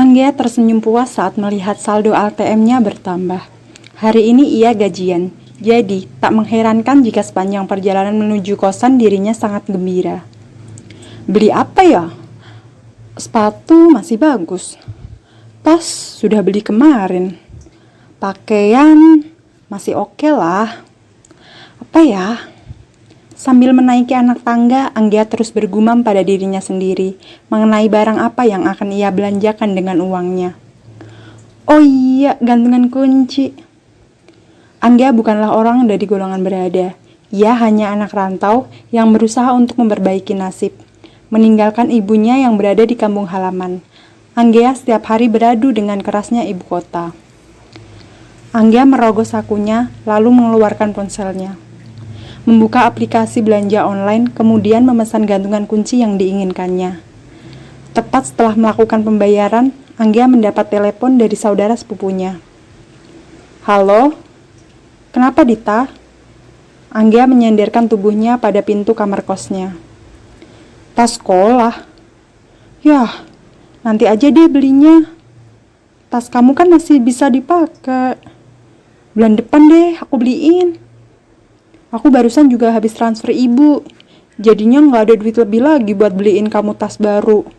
Anggia tersenyum puas saat melihat saldo ATM-nya bertambah. Hari ini ia gajian, jadi tak mengherankan jika sepanjang perjalanan menuju kosan dirinya sangat gembira. Beli apa ya? Sepatu masih bagus. Tas sudah beli kemarin. Pakaian masih oke lah. Apa ya? Sambil menaiki anak tangga, Anggia terus bergumam pada dirinya sendiri mengenai barang apa yang akan ia belanjakan dengan uangnya. Oh iya, gantungan kunci. Anggia bukanlah orang dari golongan berada. Ia hanya anak rantau yang berusaha untuk memperbaiki nasib, meninggalkan ibunya yang berada di kampung halaman. Anggia setiap hari beradu dengan kerasnya ibu kota. Anggia merogoh sakunya, lalu mengeluarkan ponselnya. Membuka aplikasi belanja online, kemudian memesan gantungan kunci yang diinginkannya. Tepat setelah melakukan pembayaran, Anggia mendapat telepon dari saudara sepupunya. Halo? Kenapa, Dita? Anggia menyandarkan tubuhnya pada pintu kamar kosnya. Tas sekolah. Yah, nanti aja deh belinya. Tas kamu kan masih bisa dipakai. Bulan depan deh aku beliin. Aku barusan juga habis transfer ibu. Jadinya gak ada duit lebih lagi buat beliin kamu tas baru.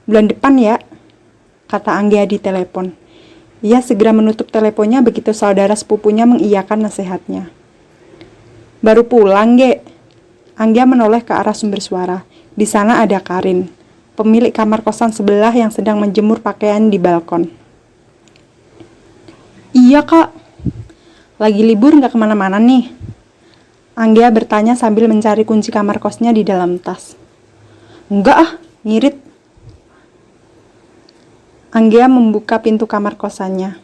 Bulan depan ya, kata Anggia di telepon. Ia segera menutup teleponnya begitu saudara sepupunya mengiyakan nasihatnya. Baru pulang, Ge. Anggia menoleh ke arah sumber suara. Di sana ada Karin, pemilik kamar kosan sebelah yang sedang menjemur pakaian di balkon. Iya, Kak. Lagi libur gak kemana-mana nih? Anggia bertanya sambil mencari kunci kamar kosnya di dalam tas. Enggak ah, ngirit. Anggia membuka pintu kamar kosannya,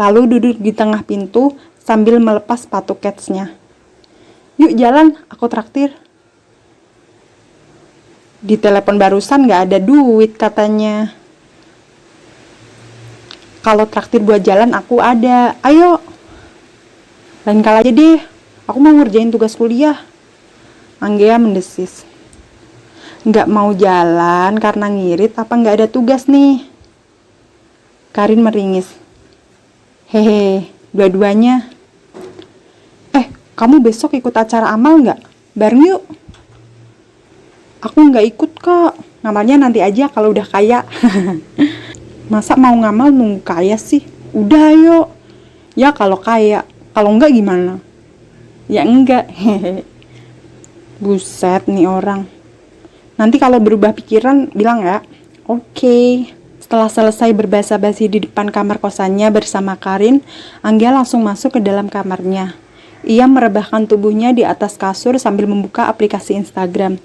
lalu duduk di tengah pintu sambil melepas sepatu ketsnya. Yuk jalan, aku traktir. Di telepon barusan gak ada duit katanya. Kalau traktir buat jalan aku ada, ayo. Lain kali aja deh. Aku mau ngerjain tugas kuliah. Anggia mendesis. Nggak mau jalan karena ngirit apa nggak ada tugas nih? Karin meringis. Hehe, dua-duanya. Kamu besok ikut acara amal nggak? Bareng yuk. Aku nggak ikut kok. Ngamalnya nanti aja kalau udah kaya. Masa mau ngamal nunggu kaya sih? Udah ayo. Ya kalau kaya. Kalau enggak gimana? Ya enggak, hehe. Buset nih orang. Nanti kalau berubah pikiran bilang ya. Oke. Setelah selesai berbasa-basi di depan kamar kosannya bersama Karin, Anggia langsung masuk ke dalam kamarnya. Ia merebahkan tubuhnya di atas kasur sambil membuka aplikasi Instagram.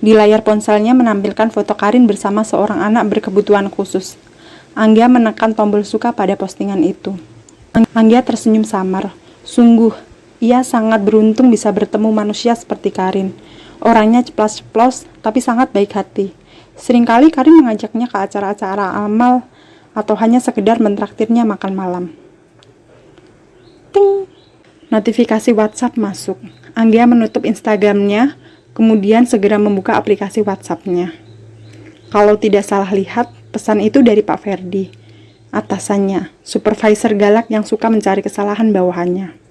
Di layar ponselnya menampilkan foto Karin bersama seorang anak berkebutuhan khusus. Anggia menekan tombol suka pada postingan itu. Anggia tersenyum samar. Sungguh, ia sangat beruntung bisa bertemu manusia seperti Karin. Orangnya ceplas-ceplos, tapi sangat baik hati. Seringkali Karin mengajaknya ke acara-acara amal, atau hanya sekedar mentraktirnya makan malam. Ting! Notifikasi WhatsApp masuk. Anggia menutup Instagramnya, kemudian segera membuka aplikasi WhatsAppnya. Kalau tidak salah lihat, pesan itu dari Pak Ferdi, atasannya, supervisor galak yang suka mencari kesalahan bawahannya.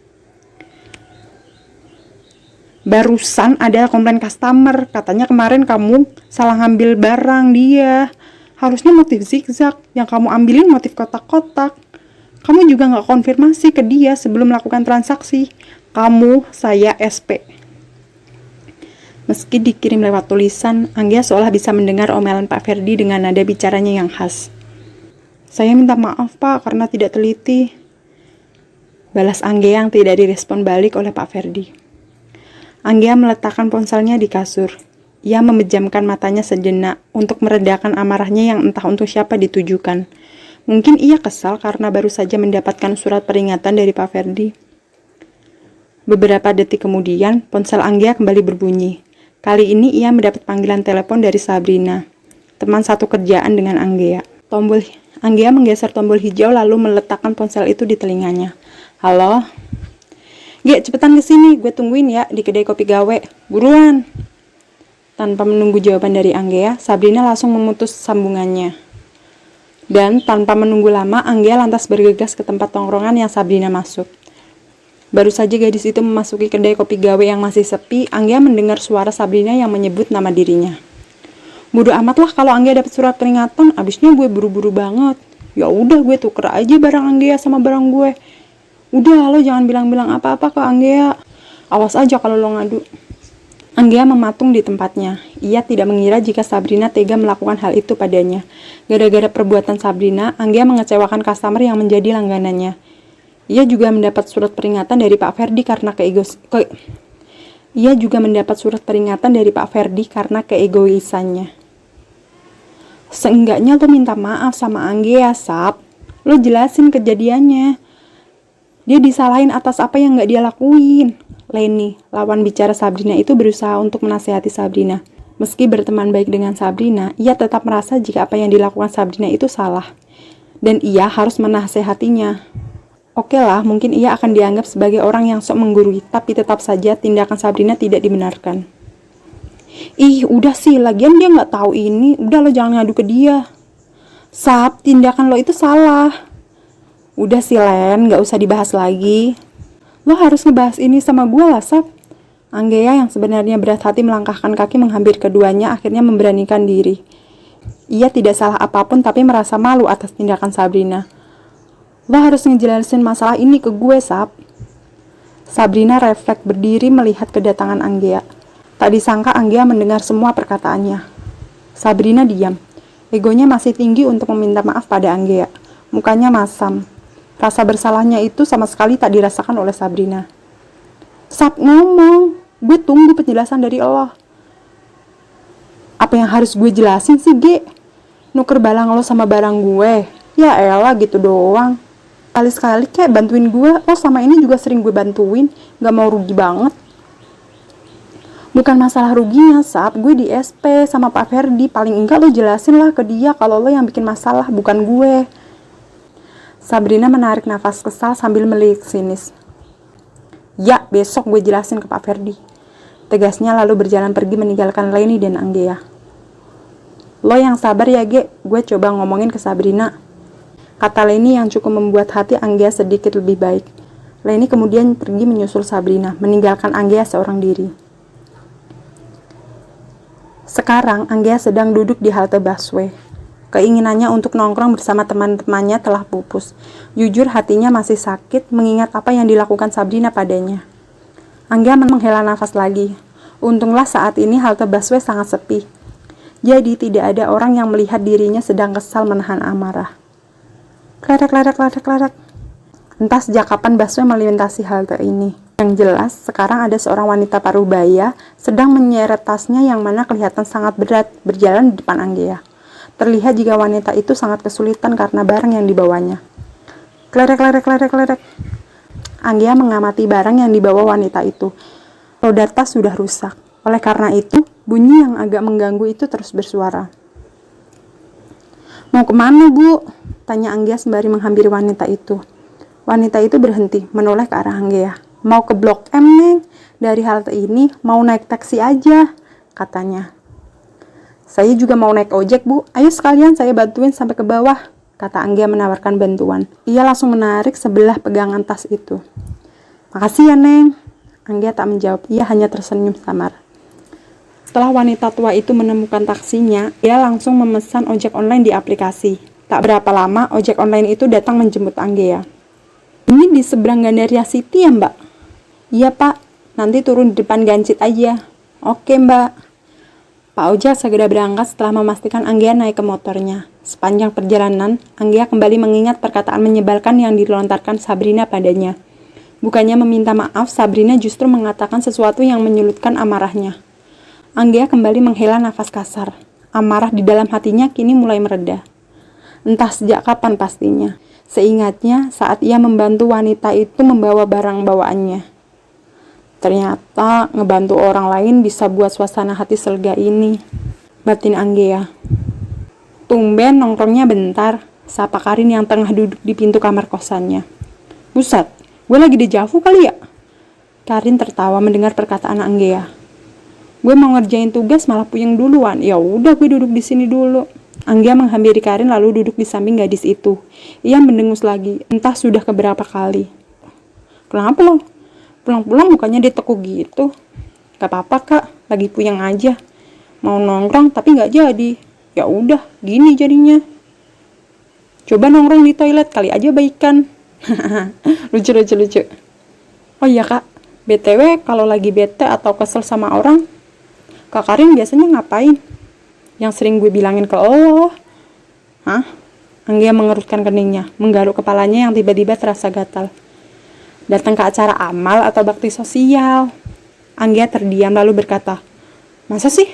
Barusan ada komplain customer, katanya kemarin kamu salah ngambil barang dia. Harusnya motif zigzag, yang kamu ambilin motif kotak-kotak. Kamu juga gak konfirmasi ke dia sebelum melakukan transaksi. Kamu, saya, SP. Meski dikirim lewat tulisan, Anggia seolah bisa mendengar omelan Pak Ferdi dengan nada bicaranya yang khas. Saya minta maaf Pak karena tidak teliti. Balas Anggia yang tidak direspon balik oleh Pak Ferdi. Anggia meletakkan ponselnya di kasur. Ia memejamkan matanya sejenak untuk meredakan amarahnya yang entah untuk siapa ditujukan. Mungkin ia kesal karena baru saja mendapatkan surat peringatan dari Pak Ferdi. Beberapa detik kemudian, ponsel Anggia kembali berbunyi. Kali ini ia mendapat panggilan telepon dari Sabrina, teman satu kerjaan dengan Anggia. Anggia menggeser tombol hijau lalu meletakkan ponsel itu di telinganya. Halo? Ge, cepetan kesini, gue tungguin ya di kedai kopi gawe. Buruan. Tanpa menunggu jawaban dari Anggia, Sabrina langsung memutus sambungannya. Dan tanpa menunggu lama, Anggea lantas bergegas ke tempat tongkrongan yang Sabrina masuk. Baru saja gadis itu memasuki kedai kopi gawe yang masih sepi, Anggea mendengar suara Sabrina yang menyebut nama dirinya. Bodo amat lah kalau Anggea dapat surat peringatan, abisnya gue buru-buru banget. Ya udah, gue tuker aja barang Anggea sama barang gue. Udah, lo jangan bilang-bilang apa-apa ke Anggea. Awas aja kalau lo ngadu. Anggea mematung di tempatnya. Ia tidak mengira jika Sabrina tega melakukan hal itu padanya. Gara-gara perbuatan Sabrina, Anggea mengecewakan customer yang menjadi langganannya. Ia juga mendapat surat peringatan dari Pak Ferdi karena keegoisannya. Seenggaknya lo minta maaf sama Anggea, Sab. Lo jelasin kejadiannya. Dia disalahin atas apa yang gak dia lakuin. Leni, lawan bicara Sabrina itu berusaha untuk menasihati Sabrina. Meski berteman baik dengan Sabrina, ia tetap merasa jika apa yang dilakukan Sabrina itu salah. Dan ia harus menasehatinya. Oke lah, mungkin ia akan dianggap sebagai orang yang sok menggurui, tapi tetap saja tindakan Sabrina tidak dibenarkan. Ih, udah sih, lagian dia gak tahu ini. Udah, lo jangan ngadu ke dia. Sab, tindakan lo itu salah. Udah sih, Len, gak usah dibahas lagi. Lo harus ngebahas ini sama gue lah, Sab. Anggea yang sebenarnya berat hati melangkahkan kaki menghampiri keduanya akhirnya memberanikan diri. Ia tidak salah apapun tapi merasa malu atas tindakan Sabrina. Lo harus ngejelasin masalah ini ke gue, Sab. Sabrina refleks berdiri melihat kedatangan Anggea. Tak disangka Anggea mendengar semua perkataannya. Sabrina diam. Egonya masih tinggi untuk meminta maaf pada Anggea. Mukanya masam. Rasa bersalahnya itu sama sekali tak dirasakan oleh Sabrina. Sab, ngomong. Gue tunggu penjelasan dari Allah. Apa yang harus gue jelasin sih, Ge? Nuker barang lo sama barang gue. Ya elah gitu doang. Sekali-sekali kayak bantuin gue. Lo sama ini juga sering gue bantuin. Gak mau rugi banget. Bukan masalah ruginya, Sab. Gue di SP sama Pak Ferdi. Paling enggak lo jelasin lah ke dia kalau lo yang bikin masalah, bukan gue. Sabrina menarik nafas kesal sambil melirik sinis. Ya, besok gue jelasin ke Pak Ferdi. Tegasnya lalu berjalan pergi meninggalkan Leni dan Anggea. Lo yang sabar ya, Ge. Gue coba ngomongin ke Sabrina. Kata Leni yang cukup membuat hati Anggea sedikit lebih baik. Leni kemudian pergi menyusul Sabrina, meninggalkan Anggea seorang diri. Sekarang Anggea sedang duduk di halte busway. Keinginannya untuk nongkrong bersama teman-temannya telah pupus. Jujur hatinya masih sakit mengingat apa yang dilakukan Sabrina padanya. Anggea menghela nafas lagi. Untunglah saat ini halte busway sangat sepi. Jadi tidak ada orang yang melihat dirinya sedang kesal menahan amarah. Klerek. Entah sejak kapan busway melintasi halte ini. Yang jelas, sekarang ada seorang wanita parubaya sedang menyeret tasnya yang mana kelihatan sangat berat berjalan di depan Anggea. Terlihat jika wanita itu sangat kesulitan karena barang yang dibawanya. Klerek. Anggea mengamati barang yang dibawa wanita itu. Roda tas sudah rusak. Oleh karena itu, bunyi yang agak mengganggu itu terus bersuara. Mau kemana, Bu? Tanya Anggea sembari menghampiri wanita itu. Wanita itu berhenti, menoleh ke arah Anggea. Mau ke Blok M, Neng. Dari halte ini, mau naik taksi aja, katanya. Saya juga mau naik ojek, Bu. Ayo sekalian saya bantuin sampai ke bawah, kata Anggea menawarkan bantuan. Ia langsung menarik sebelah pegangan tas itu. Makasih ya, Neng. Anggea tak menjawab, ia hanya tersenyum samar. Setelah wanita tua itu menemukan taksinya, ia langsung memesan ojek online di aplikasi. Tak berapa lama, ojek online itu datang menjemput Anggea. Ini di seberang Gandaria City ya, Mbak? Iya, Pak. Nanti turun di depan Gancit aja. Oke, Mbak. Pak ojek segera berangkat setelah memastikan Anggea naik ke motornya. Sepanjang perjalanan, Anggea kembali mengingat perkataan menyebalkan yang dilontarkan Sabrina padanya. Bukannya meminta maaf, Sabrina justru mengatakan sesuatu yang menyulutkan amarahnya. Anggea kembali menghela nafas kasar. Amarah di dalam hatinya kini mulai mereda. Entah sejak kapan pastinya. Seingatnya saat ia membantu wanita itu membawa barang bawaannya. Ternyata ngebantu orang lain bisa buat suasana hati selega ini. Batin Anggea. Tumben nongkrongnya bentar, sapa Karin yang tengah duduk di pintu kamar kosannya. Buset, gue lagi dejavu kali ya? Karin tertawa mendengar perkataan Anggea. Gue mau ngerjain tugas malah puyeng duluan. Ya udah gue duduk di sini dulu. Anggia menghampiri Karin lalu duduk di samping gadis itu. Ia mendengus lagi, entah sudah keberapa kali. Kenapa lo? Pulang-pulang mukanya ditekuk gitu. Gak apa-apa kak, lagi puyeng aja. Mau nongkrong tapi gak jadi. Ya udah, gini jadinya. Coba nongkrong di toilet kali aja baikan. Lucu. Oh iya kak, BTW kalau lagi bete atau kesel sama orang, Kak Karin biasanya ngapain? Yang sering gue bilangin ke lo. Hah? Anggia mengerutkan keningnya, menggaruk kepalanya yang tiba-tiba terasa gatal. Datang ke acara amal atau bakti sosial. Anggia terdiam lalu berkata, masa sih?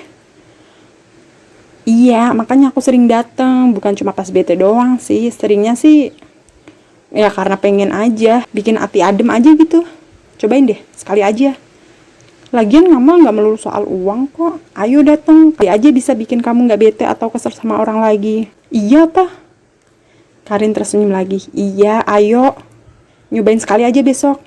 Iya, makanya aku sering datang, bukan cuma pas bete doang sih. Seringnya sih ya karena pengen aja, bikin hati adem aja gitu. Cobain deh, sekali aja. Lagian ngamal gak melulu soal uang kok. Ayo datang, kali aja bisa bikin kamu gak bete atau kesel sama orang lagi. Iya apa? Karin tersenyum lagi. Iya, ayo. Nyobain sekali aja besok.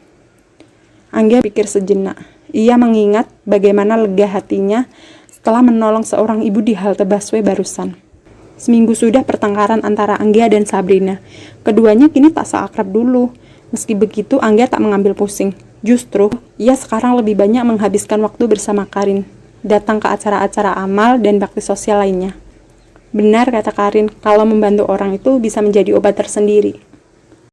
Anggia pikir sejenak. Ia mengingat bagaimana lega hatinya setelah menolong seorang ibu di halte busway barusan. Seminggu sudah pertengkaran antara Anggia dan Sabrina. Keduanya kini tak seakrab dulu. Meski begitu, Anggia tak mengambil pusing. Justru, ia sekarang lebih banyak menghabiskan waktu bersama Karin, datang ke acara-acara amal dan bakti sosial lainnya. Benar kata Karin, kalau membantu orang itu bisa menjadi obat tersendiri.